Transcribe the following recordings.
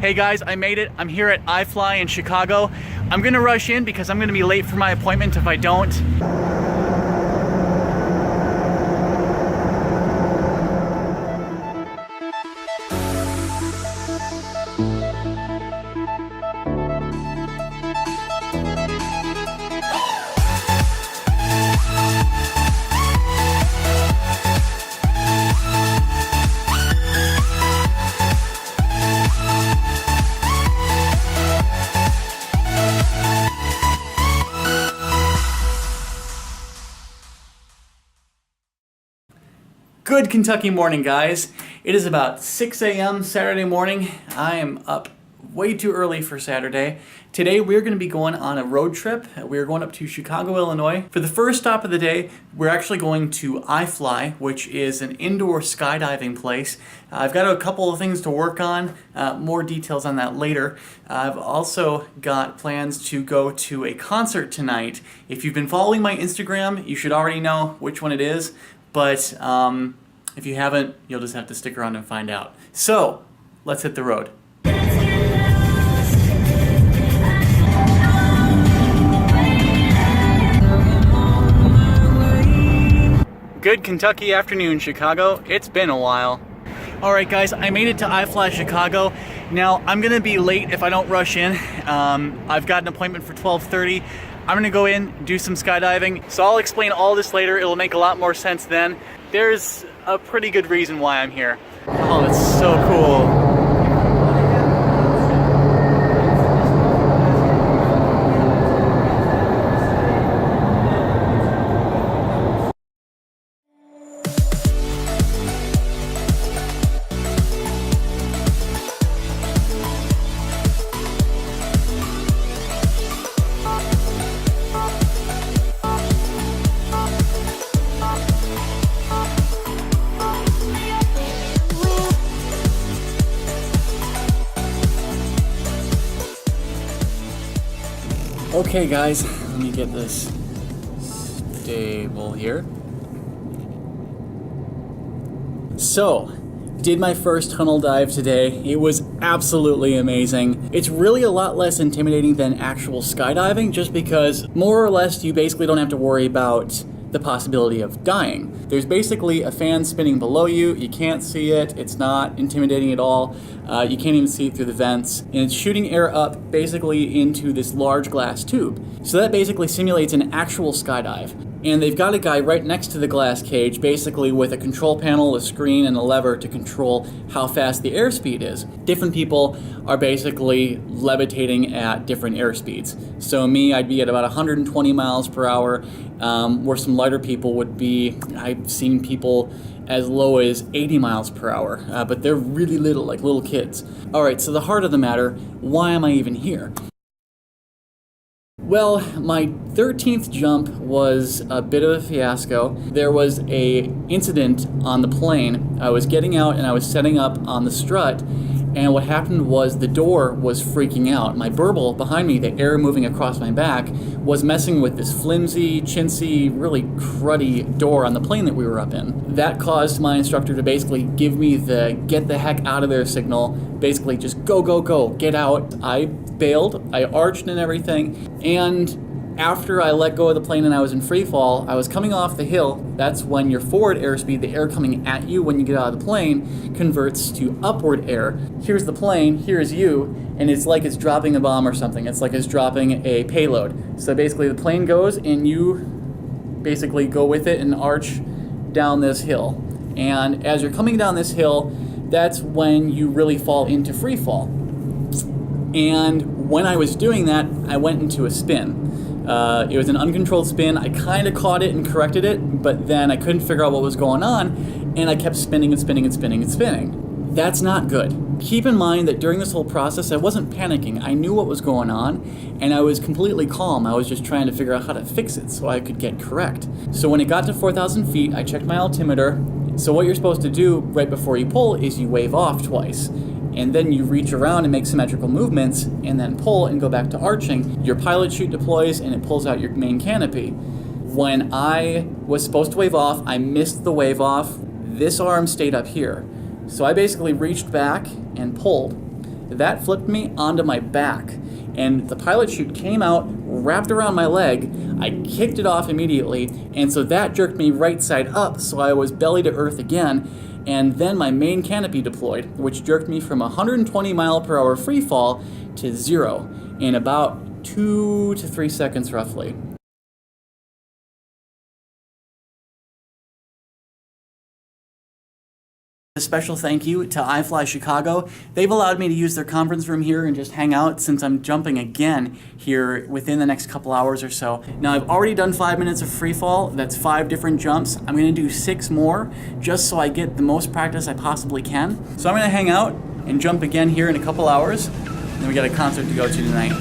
Hey guys, I made it. I'm here at iFLY in Chicago. I'm gonna rush in because I'm gonna be late for my appointment if I don't. Good Kentucky morning, guys. It is about 6 a.m. Saturday morning. I am up way too early for Saturday. Today we're going to be going on a road trip. We're going up to Chicago, Illinois. For the first stop of the day, we're actually going to iFLY, which is an indoor skydiving place. I've got a couple of things to work on, more details on that later. I've also got plans to go to a concert tonight. If you've been following my Instagram, you should already know which one it is, but if you haven't, you'll just have to stick around and find out. So, let's hit the road. Good Kentucky afternoon, Chicago. It's been a while. Alright guys, I made it to iFLY Chicago. Now, I'm gonna be late if I don't rush in. I've got an appointment for 12:30. I'm gonna go in, do some skydiving. So I'll explain all this later. It'll make a lot more sense then. There's a pretty good reason why I'm here. Oh, that's so cool. Okay guys, let me get this stable here. So, did my first tunnel dive today. It was absolutely amazing. It's really a lot less intimidating than actual skydiving just because more or less you basically don't have to worry about the possibility of dying. There's basically a fan spinning below you. You can't see it. It's not intimidating at all. You can't even see it through the vents. And it's shooting air up basically into this large glass tube. So that basically simulates an actual skydive. And they've got a guy right next to the glass cage, basically with a control panel, a screen, and a lever to control how fast the airspeed is. Different people are basically levitating at different airspeeds. So me, I'd be at about 120 miles per hour, where some lighter people would be, I've seen people as low as 80 miles per hour, but they're really little, like little kids. All right, so the heart of the matter, why am I even here? Well, my 13th jump was a bit of a fiasco. There was an incident on the plane. I was getting out and I was setting up on the strut, and what happened was the door was freaking out. My burble behind me, the air moving across my back, was messing with this flimsy, chintzy, really cruddy door on the plane that we were up in. That caused my instructor to basically give me the get the heck out of there signal. Basically just go, go, go, get out. I bailed, I arched and everything, and after I let go of the plane and I was in free fall, I was coming off the hill. That's when your forward airspeed, the air coming at you when you get out of the plane, converts to upward air. Here's the plane, here's you, and it's like it's dropping a bomb or something. It's like it's dropping a payload. So basically the plane goes and you basically go with it and arch down this hill. And as you're coming down this hill, that's when you really fall into free fall. And when I was doing that, I went into a spin. It was an uncontrolled spin. I kind of caught it and corrected it, but then I couldn't figure out what was going on, and I kept spinning and spinning and spinning and spinning. That's not good. Keep in mind that during this whole process, I wasn't panicking. I knew what was going on, and I was completely calm. I was just trying to figure out how to fix it so I could get correct. So when it got to 4,000 feet, I checked my altimeter. So what you're supposed to do right before you pull is you wave off twice. And then you reach around and make symmetrical movements and then pull and go back to arching. Your pilot chute deploys and it pulls out your main canopy. When I was supposed to wave off, I missed the wave off. This arm stayed up here. So I basically reached back and pulled. that flipped me onto my back. And the pilot chute came out, wrapped around my leg. I kicked it off immediately, and so that jerked me right side up, so I was belly to earth again. And then my main canopy deployed, which jerked me from 120 mile per hour free fall to 0 in about 2 to 3 seconds roughly. A special thank you to iFLY Chicago. They've allowed me to use their conference room here and just hang out since I'm jumping again here within the next couple hours or so. Now I've already done 5 minutes of free fall. That's 5 different jumps. I'm gonna do 6 more just so I get the most practice I possibly can. So I'm gonna hang out and jump again here in a couple hours. And then we got a concert to go to tonight.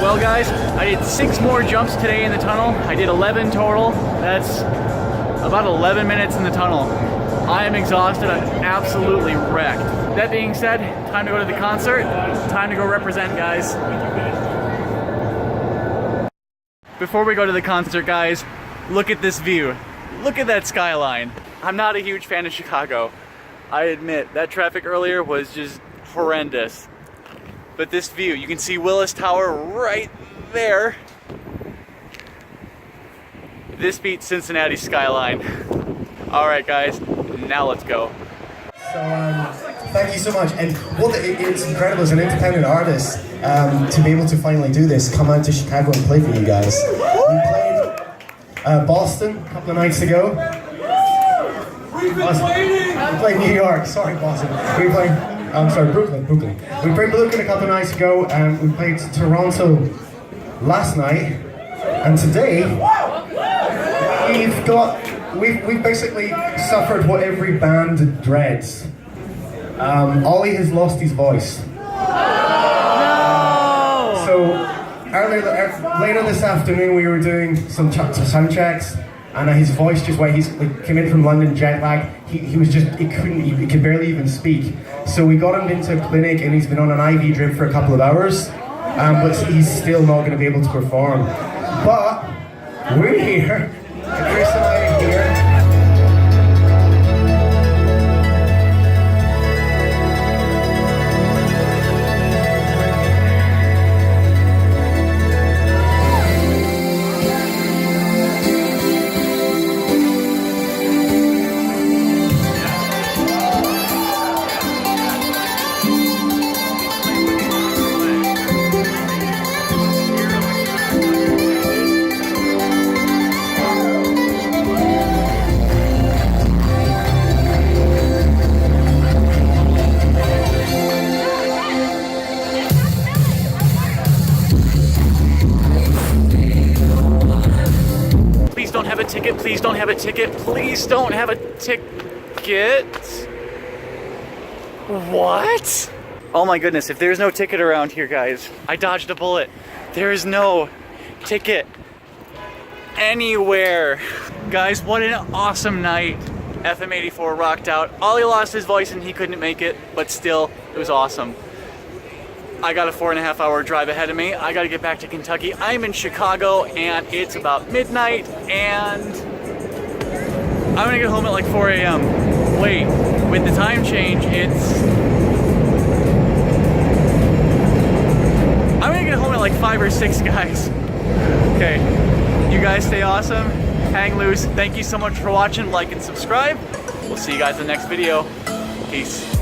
Well guys, I did 6 more jumps today in the tunnel. I did 11 total. That's about 11 minutes in the tunnel. I am exhausted, I'm absolutely wrecked. That being said, time to go to the concert. Time to go represent, guys. Before we go to the concert, guys, look at this view. Look at that skyline. I'm not a huge fan of Chicago. I admit, that traffic earlier was just horrendous. But this view, you can see Willis Tower right there. This beats Cincinnati's skyline. All right, guys, now let's go. So, thank you so much. And it's incredible as an independent artist to be able to finally do this, come out to Chicago and play for you guys. We played Boston a couple of nights ago. We played New York, sorry Boston. We played, I'm sorry, Brooklyn. We played Brooklyn a couple of nights ago, and we played Toronto last night. And today, we've basically suffered what every band dreads. Ollie has lost his voice. No! So later this afternoon, we were doing some sound checks. And his voice just went, he came in from London jet lag, he could barely even speak. So we got him into a clinic and he's been on an IV drip for a couple of hours, but he's still not going to be able to perform. But we're here, Chris and I are here. Please don't have a ticket, please don't have a ticket, please don't have a ticket. What? Oh my goodness, if there's no ticket around here, guys, I dodged a bullet. There is no ticket anywhere. Guys, what an awesome night. FM84 rocked out. Ollie lost his voice and he couldn't make it, but still, it was awesome. I got a 4.5 hour drive ahead of me. I gotta get back to Kentucky. I'm in Chicago and it's about midnight and I'm gonna get home at like 4 a.m. Wait, with the time change, I'm gonna get home at like 5 or 6, guys. Okay, you guys stay awesome, hang loose. Thank you so much for watching, like and subscribe. We'll see you guys in the next video. Peace.